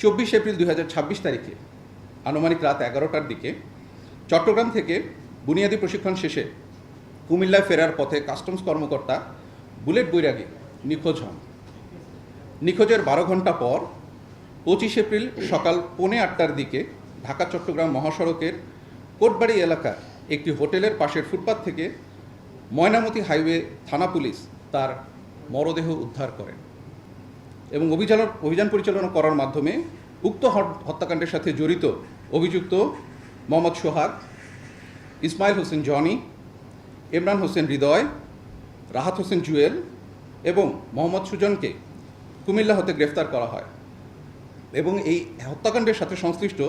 24 April 2026 তারিখে আনুমানিক রাত 11টার দিকে চট্টগ্রাম থেকে বুনিয়াদী প্রশিক্ষণ শেষে কুমিল্লায় ফেরার পথে কাস্টমস কর্মকর্তা বুলেট বৈরাগী নিখোঁজ হন। নিখোঁজের 12 ঘন্টা পর 25 এপ্রিল সকাল 7:45টার দিকে ঢাকা চট্টগ্রাম মহাসড়কের কোটবাড়ি এলাকার একটি হোটেলের পাশের ফুটপাত থেকে ময়নামতি হাইওয়ে থানা পুলিশ তার মরদেহ উদ্ধার করেন এবং অভিযান পরিচালনা করার মাধ্যমে উক্ত হত্যাকাণ্ডের সাথে জড়িত অভিযুক্ত মোহাম্মদ সোহাগ, ইসমাইল হোসেন জনি, ইমরান হোসেন হৃদয়, রাহাত হোসেন জুয়েল এবং মোহাম্মদ সুজনকে কুমিল্লা হতে গ্রেফতার করা হয় এবং এই হত্যাকাণ্ডের সাথে সংশ্লিষ্ট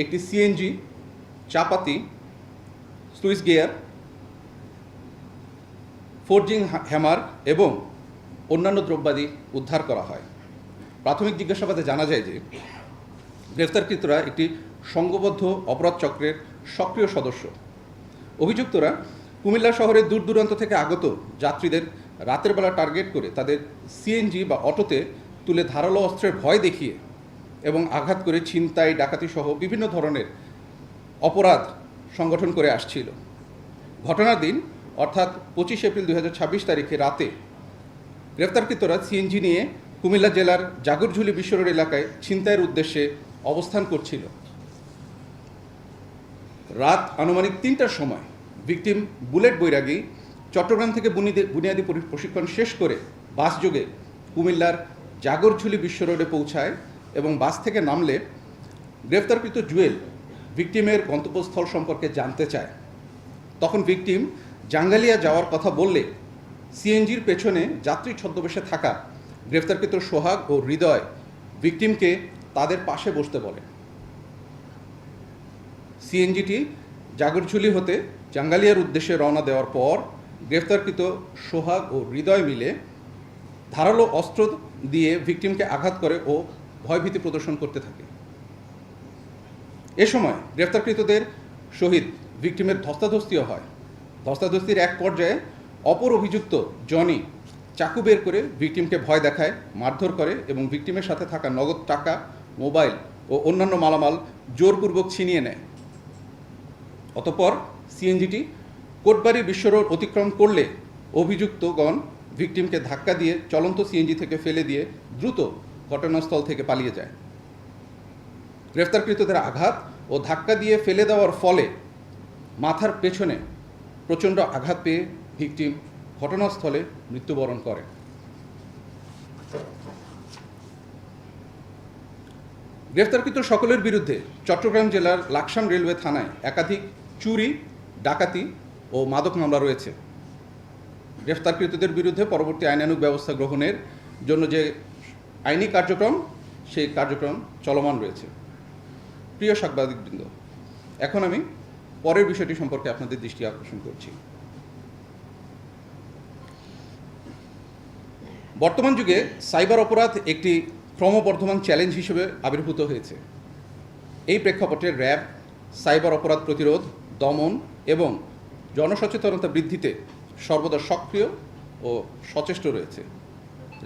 একটি সিএনজি, চাপাতি, সুইচ গিয়ার, ফোর্জিং হ্যামার এবং অন্যান্য দ্রব্যাদি উদ্ধার করা হয়। প্রাথমিক জিজ্ঞাসাবাদে জানা যায় যে গ্রেফতারকৃতরা একটি সংঘবদ্ধ অপরাধ চক্রের সক্রিয় সদস্য। অভিযুক্তরা কুমিল্লা শহরের দূর দূরান্ত থেকে আগত যাত্রীদের রাতের বেলা টার্গেট করে তাদের সিএনজি বা অটোতে তুলে ধারালো অস্ত্রের ভয় দেখিয়ে এবং আঘাত করে ছিনতাই, ডাকাতি সহ বিভিন্ন ধরনের অপরাধ সংগঠন করে আসছিল। ঘটনার দিন অর্থাৎ 25 এপ্রিল 2026 তারিখে রাতে গ্রেফতারকৃতরা সিএনজি নিয়ে কুমিল্লা জেলার জাগরঝুলি বিশ্ব রোড এলাকায় ছিনতাইয়ের উদ্দেশ্যে অবস্থান করছিল। রাত আনুমানিক 3টার সময় ভিকটিম বুলেট বৈরাগী চট্টগ্রাম থেকে বুনিয়াদী প্রশিক্ষণ শেষ করে বাসযোগে কুমিল্লার জাগরঝুলি বিশ্ব রোডে পৌঁছায় এবং বাস থেকে নামলে গ্রেফতারকৃত জুয়েল ভিকটিমের গন্তব্যস্থল সম্পর্কে জানতে চায়। তখন ভিকটিম জাঙ্গালিয়া যাওয়ার কথা বললে সিএনজির পেছনে যাত্রী ছদ্মবেশে থাকা গ্রেফতারকৃত সোহাগ ও হৃদয় ভিকটিমকে তাদের পাশে বসতে বলে। সিএনজিটি জাগরঝুলি হতে জাঙ্গালিয়ার উদ্দেশ্যে রওনা দেওয়ার পর গ্রেফতারকৃত সোহাগ ও হৃদয় মিলে ধারালো অস্ত্র দিয়ে ভিকটিমকে আঘাত করে ও ভয়ভীতি প্রদর্শন করতে থাকে। এ সময় গ্রেফতারকৃতদের সহিত ভিকটিমের ধস্তাধস্তিও হয়। ধস্তাধস্তির এক পর্যায়ে অপর অভিযুক্ত জনি চাকু বের করে ভিকটিমকে ভয় দেখায়, মারধর করে এবং ভিকটিমের সাথে থাকা নগদ টাকা, মোবাইল ও অন্যান্য মালামাল জোরপূর্বক ছিনিয়ে নেয়। অতঃপর সিএনজিটি কোটবাড়ি বিশ্ব রোড অতিক্রম করলে অভিযুক্তগণ ভিকটিমকে ধাক্কা দিয়ে চলন্ত সিএনজি থেকে ফেলে দিয়ে দ্রুত ঘটনাস্থল থেকে পালিয়ে যায়। গ্রেফতারকৃতদের আঘাত ও ধাক্কা দিয়ে ফেলে দেওয়ার ফলে মাথার পেছনে প্রচণ্ড আঘাত পেয়ে ভিকটিম ঘটনাস্থলে মৃত্যুবরণ করে। গ্রেফতারকৃত সকলের বিরুদ্ধে চট্টগ্রাম জেলার লাকসাম রেলওয়ে থানায় একাধিক চুরি, ডাকাতি ও মাদক মামলা রয়েছে। গ্রেফতারকৃতদের বিরুদ্ধে পরবর্তী আইনানুগ ব্যবস্থা গ্রহণের জন্য যে আইনি কার্যক্রম, সেই কার্যক্রম চলমান রয়েছে। প্রিয় সাংবাদিকবৃন্দ, এখন আমি পরের বিষয়টি সম্পর্কে আপনাদের দৃষ্টি আকর্ষণ করছি। বর্তমান যুগে সাইবার অপরাধ একটি ক্রমবর্ধমান চ্যালেঞ্জ হিসেবে আবির্ভূত হয়েছে। এই প্রেক্ষাপটে র্যাব সাইবার অপরাধ প্রতিরোধ, দমন এবং জনসচেতনতা বৃদ্ধিতে সর্বদা সক্রিয় ও সচেষ্ট রয়েছে।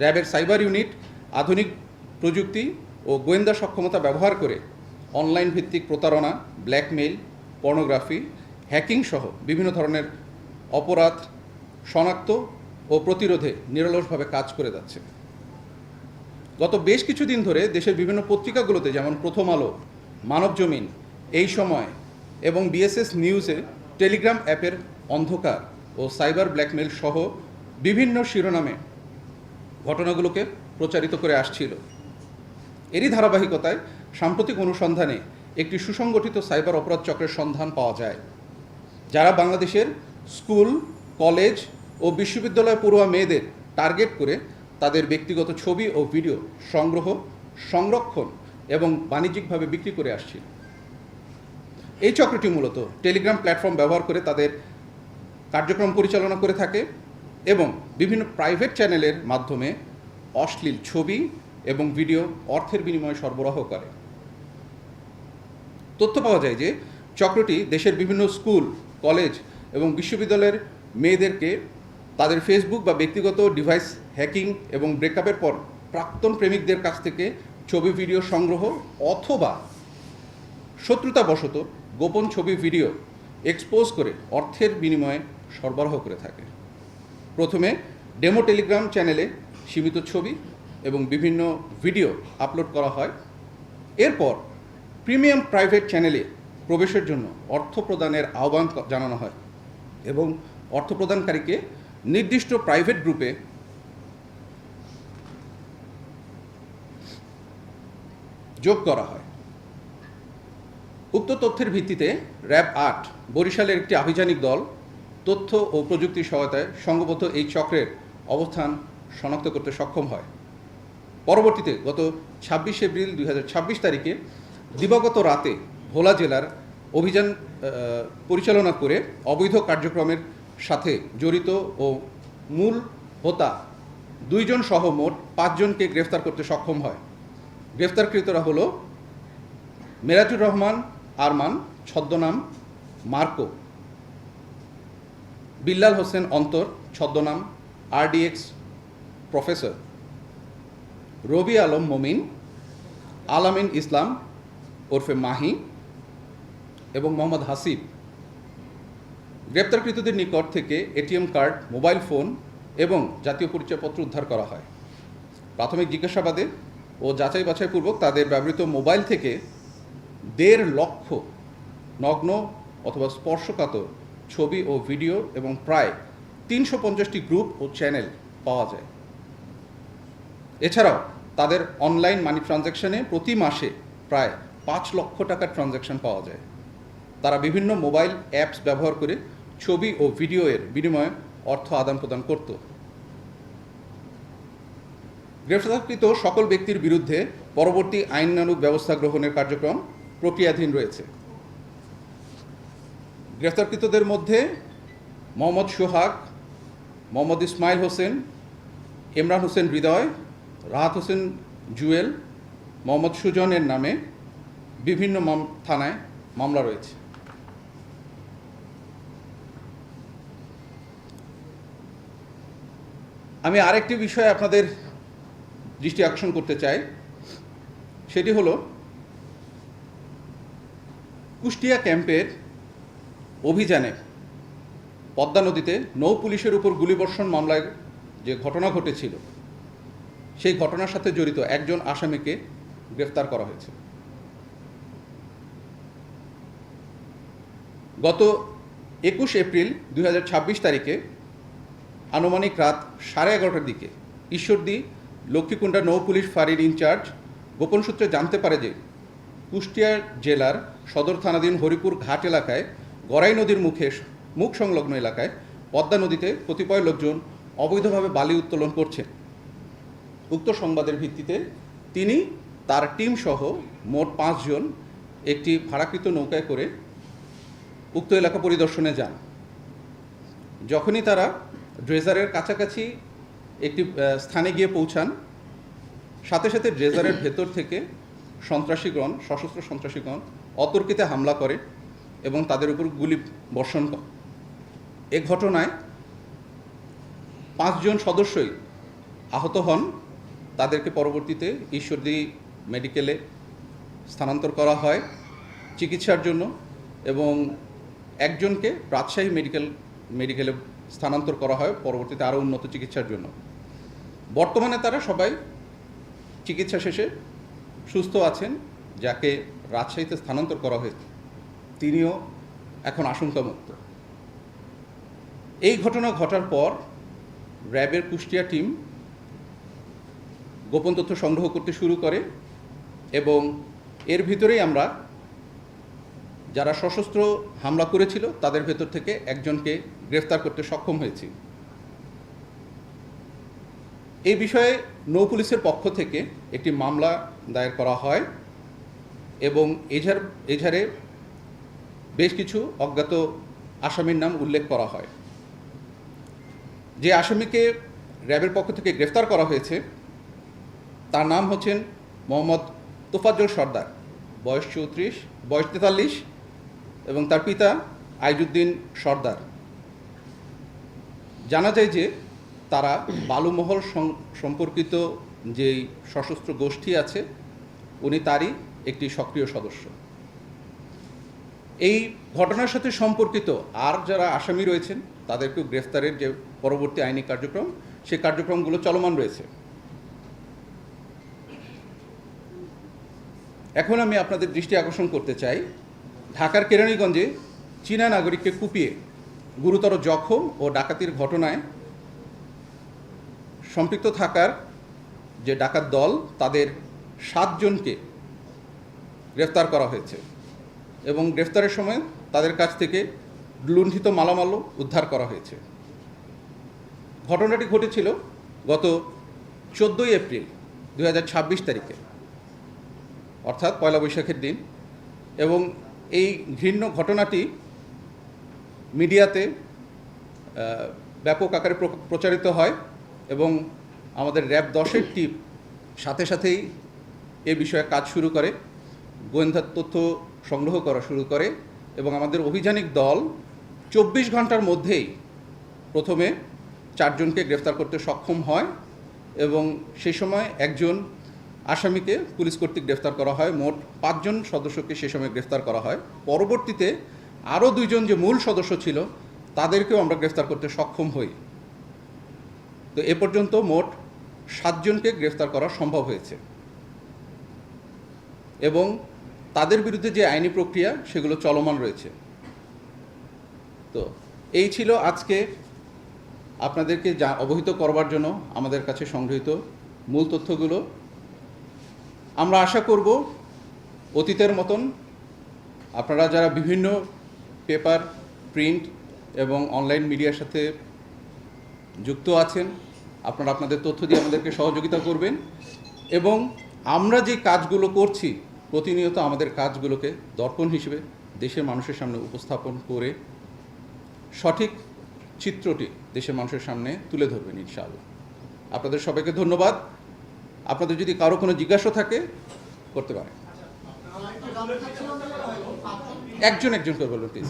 র্যাবের সাইবার ইউনিট আধুনিক প্রযুক্তি ও গোয়েন্দা সক্ষমতা ব্যবহার করে অনলাইন ভিত্তিক প্রতারণা, ব্ল্যাকমেইল, পর্নোগ্রাফি, হ্যাকিং সহ বিভিন্ন ধরনের অপরাধ শনাক্ত ও প্রতিরোধে নিরলসভাবে কাজ করে যাচ্ছে। গত বেশ কিছুদিন ধরে দেশের বিভিন্ন পত্রিকাগুলোতে যেমন প্রথম আলো, মানবজমিন, এই সময় এবং বিএসএস নিউজে টেলিগ্রাম অ্যাপের অন্ধকার ও সাইবার ব্ল্যাকমেইল সহ বিভিন্ন শিরোনামে ঘটনাগুলোকে প্রচারিত করে আসছিল। এরই ধারাবাহিকতায় সাম্প্রতিক অনুসন্ধানে একটি সুসংগঠিত সাইবার অপরাধ চক্রের সন্ধান পাওয়া যায়, যারা বাংলাদেশের স্কুল, কলেজ ও বিশ্ববিদ্যালয় পড়ুয়া মেয়েদের টার্গেট করে তাদের ব্যক্তিগত ছবি ও ভিডিও সংগ্রহ, সংরক্ষণ এবং বাণিজ্যিকভাবে বিক্রি করে আসছিল। এই চক্রটি মূলত টেলিগ্রাম প্ল্যাটফর্ম ব্যবহার করে তাদের কার্যক্রম পরিচালনা করে থাকে এবং বিভিন্ন প্রাইভেট চ্যানেলের মাধ্যমে অশ্লীল ছবি এবং ভিডিও অর্থের বিনিময়ে সরবরাহ করে। তথ্য পাওয়া যায় যে চক্রটি দেশের বিভিন্ন স্কুল, কলেজ এবং বিশ্ববিদ্যালয়ের মেয়েদেরকে তাদের ফেসবুক বা ব্যক্তিগত ডিভাইস হ্যাকিং এবং ব্রেকআপের পর প্রাক্তন প্রেমিকদের কাছ থেকে ছবি ভিডিও সংগ্রহ অথবা শত্রুতাবশত গোপন ছবি ভিডিও এক্সপোজ করে অর্থের বিনিময়ে সরবরাহ করে থাকে। প্রথমে ডেমো টেলিগ্রাম চ্যানেলে সীমিত ছবি এবং বিভিন্ন ভিডিও আপলোড করা হয়। এরপর প্রিমিয়াম প্রাইভেট চ্যানেলে প্রবেশের জন্য অর্থ প্রদানের আহ্বান জানানো হয় এবং অর্থ প্রদানকারীকে নির্দিষ্ট প্রাইভেট গ্রুপে যোগ করা হয়। উক্ত তথ্যের ভিত্তিতে র্যাব ৮ বরিশালের একটি আভিযানিক দল তথ্য ও প্রযুক্তি সহায়তায় সংঘবদ্ধ এই চক্রের অবস্থান শনাক্ত করতে সক্ষম হয়। পরবর্তীতে গত ২৬ এপ্রিল ২০২৬ তারিখে দিবাগত রাতে ভোলা জেলার অভিযান পরিচালনা করে অবৈধ কার্যক্রমের সাথে জড়িত ও মূল হোতা ২ জন সহ মোট ৫ জনকে গ্রেফতার করতে সক্ষম হয়। গ্রেফতারকৃতরা হলো মেরাজুর রহমান আরমান ছদ্মনাম মার্কো, বিল্লাল হোসেন অন্তর ছদ্মনাম RDX প্রফেসর, রবি আলম মমিন, আলামিন ইসলাম ওরফে মাহি এবং মোহাম্মদ হাসিব। গ্রেপ্তারকৃতদের নিকট থেকে ATM কার্ড, মোবাইল ফোন এবং জাতীয় পরিচয়পত্র উদ্ধার করা হয়। প্রাথমিক জিজ্ঞাসাবাদে ও যাচাই বাছাইপূর্বক তাদের ব্যবহৃত মোবাইল থেকে ১.৫ লক্ষ নগ্ন অথবা স্পর্শকাতর ছবি ও ভিডিও এবং প্রায় ৩৫০টি গ্রুপ ও চ্যানেল পাওয়া যায়। এছাড়াও তাদের অনলাইন মানি ট্রানজ্যাকশনে প্রতি মাসে প্রায় ৫ লক্ষ টাকার ট্রানজ্যাকশন পাওয়া যায়। তারা বিভিন্ন মোবাইল অ্যাপস ব্যবহার করে ছবি ও ভিডিওর বিনিময়ে অর্থ আদান প্রদান করত। গ্রেফতারকৃত সকল ব্যক্তির বিরুদ্ধে পরবর্তী আইনানুগ ব্যবস্থা গ্রহণের কার্যক্রম প্রক্রিয়াধীন রয়েছে। গ্রেফতারকৃতদের মধ্যে মোহাম্মদ সোহাগ, মোহাম্মদ ইসমাইল হোসেন, ইমরান হোসেন হৃদয়, রাহাত হোসেন জুয়েল, মোহাম্মদ সুজনের নামে বিভিন্ন থানায় মামলা রয়েছে। আমি আরেকটি বিষয়ে আপনাদের দৃষ্টি আকর্ষণ করতে চাই, সেটি হলো কুষ্টিয়া ক্যাম্পের অভিযানে পদ্মা নদীতে নৌ পুলিশের উপর গুলিবর্ষণ মামলায় যে ঘটনা ঘটেছিল, সেই ঘটনার সাথে জড়িত একজন আসামিকে গ্রেফতার করা হয়েছে। গত ২১ এপ্রিল ২০২৬ তারিখে আনুমানিক রাত 11:30টার দিকে ঈশ্বরদী লক্ষ্মীকুণ্ডা নৌ পুলিশ ফাঁড়ির ইনচার্জ গোপন সূত্রে জানতে পারে যে কুষ্টিয়া জেলার সদর থানাধীন হরিপুর ঘাট এলাকায় গড়াই নদীর মুখ সংলগ্ন এলাকায় পদ্মা নদীতে কতিপয় লোকজন অবৈধভাবে বালি উত্তোলন করছেন। উক্ত সংবাদের ভিত্তিতে তিনি তার টিম সহ মোট ৫ জন একটি ভাড়াকৃত নৌকায় করে উক্ত এলাকা পরিদর্শনে যান। যখনই তারা ড্রেজারের কাছাকাছি একটি স্থানে গিয়ে পৌঁছান, সাথে সাথে ড্রেজারের ভেতর থেকে সশস্ত্র সন্ত্রাসীগণ অতর্কিতে হামলা করে এবং তাদের উপর গুলি বর্ষণ করে। এ ঘটনায় ৫ জন সদস্যই আহত হন। তাদেরকে পরবর্তীতে ঈশ্বরদী মেডিকেলে স্থানান্তর করা হয় চিকিৎসার জন্য এবং একজনকে রাজশাহী মেডিকেলে স্থানান্তর করা হয় পরবর্তীতে আরও উন্নত চিকিৎসার জন্য। বর্তমানে তারা সবাই চিকিৎসা শেষে সুস্থ আছেন। যাকে রাজশাহীতে স্থানান্তর করা হয়েছে তিনিও এখন আশঙ্কামুক্ত। এই ঘটনা ঘটার পর র্যাবের কুষ্টিয়া টিম গোপন তথ্য সংগ্রহ করতে শুরু করে এবং এর ভিতরেই আমরা যারা সশস্ত্র হামলা করেছিল তাদের ভেতর থেকে একজনকে গ্রেফতার করতে সক্ষম হয়েছি। এই বিষয়ে নৌ পুলিশের পক্ষ থেকে একটি মামলা দায়ের করা হয় এবং এজাহারে বেশ কিছু অজ্ঞাত আসামির নাম উল্লেখ করা হয়। যে আসামিকে র্যাবের পক্ষ থেকে গ্রেফতার করা হয়েছে তার নাম হচ্ছেন মোহাম্মদ তোফাজ্জল সর্দার, বয়স 43 এবং তার পিতা আইজুদ্দিন সর্দার। জানা যায় যে তারা বালুমহল সম্পর্কিত যেই সশস্ত্র গোষ্ঠী আছে উনি তারই একটি সক্রিয় সদস্য। এই ঘটনার সাথে সম্পর্কিত আর যারা আসামি রয়েছেন তাদেরকেও গ্রেফতারের যে পরবর্তী আইনি কার্যক্রম, সেই কার্যক্রমগুলো চলমান রয়েছে। এখন আমি আপনাদের দৃষ্টি আকর্ষণ করতে চাই ঢাকার কেরানীগঞ্জে চীনা নাগরিককে কুপিয়ে গুরুতর জখম ও ডাকাতির ঘটনায় সম্পৃক্ত থাকার যে ডাকাত দল তাদের 7 জনকে গ্রেফতার করা হয়েছে এবং গ্রেফতারের সময় তাদের কাছ থেকে লুণ্ঠিত মালামালও উদ্ধার করা হয়েছে। ঘটনাটি ঘটেছিল গত 14 এপ্রিল 2026 তারিখে, অর্থাৎ পয়লা বৈশাখের দিন, এবং এই ঘৃণ্য ঘটনাটি মিডিয়াতে ব্যাপক আকারে প্রচারিত হয় এবং আমাদের র্যাব 10-এর টিম সাথে সাথেই এ বিষয়ে কাজ শুরু করে, গোয়েন্দা তথ্য সংগ্রহ করা শুরু করে এবং আমাদের অভিযানিক দল 24 ঘন্টার মধ্যেই প্রথমে 4 জনকে গ্রেফতার করতে সক্ষম হয় এবং সেই সময় একজন আসামিকে পুলিশ কর্তৃক গ্রেফতার করা হয়। মোট 5 জন সদস্যকে সে সময় গ্রেফতার করা হয়। পরবর্তীতে আরও 2 জন যে মূল সদস্য ছিল তাদেরকেও আমরা গ্রেফতার করতে সক্ষম হই। তো এ পর্যন্ত মোট 7 জনকে গ্রেফতার করা সম্ভব হয়েছে এবং তাদের বিরুদ্ধে যে আইনি প্রক্রিয়া সেগুলো চলমান রয়েছে। তো এই ছিল আজকে আপনাদেরকে যা অবহিত করবার জন্য আমাদের কাছে সংগৃহীত মূল তথ্যগুলো। আমরা আশা করব অতীতের মতন আপনারা যারা বিভিন্ন পেপার, প্রিন্ট এবং অনলাইন মিডিয়ার সাথে যুক্ত আছেন, আপনারা আপনাদের তথ্য দিয়ে আমাদেরকে সহযোগিতা করবেন এবং আমরা যে কাজগুলো করছি প্রতিনিয়ত আমাদের কাজগুলোকে দর্পণ হিসেবে দেশের মানুষের সামনে উপস্থাপন করে সঠিক চিত্রটি দেশের মানুষের সামনে তুলে ধরবেন ইনশাআল্লাহ। আপনাদের সবাইকে ধন্যবাদ। আপনাদের যদি কারো কোনো জিজ্ঞাসা থাকে করতে পারেন। একজন করে বলবেন প্লিজ।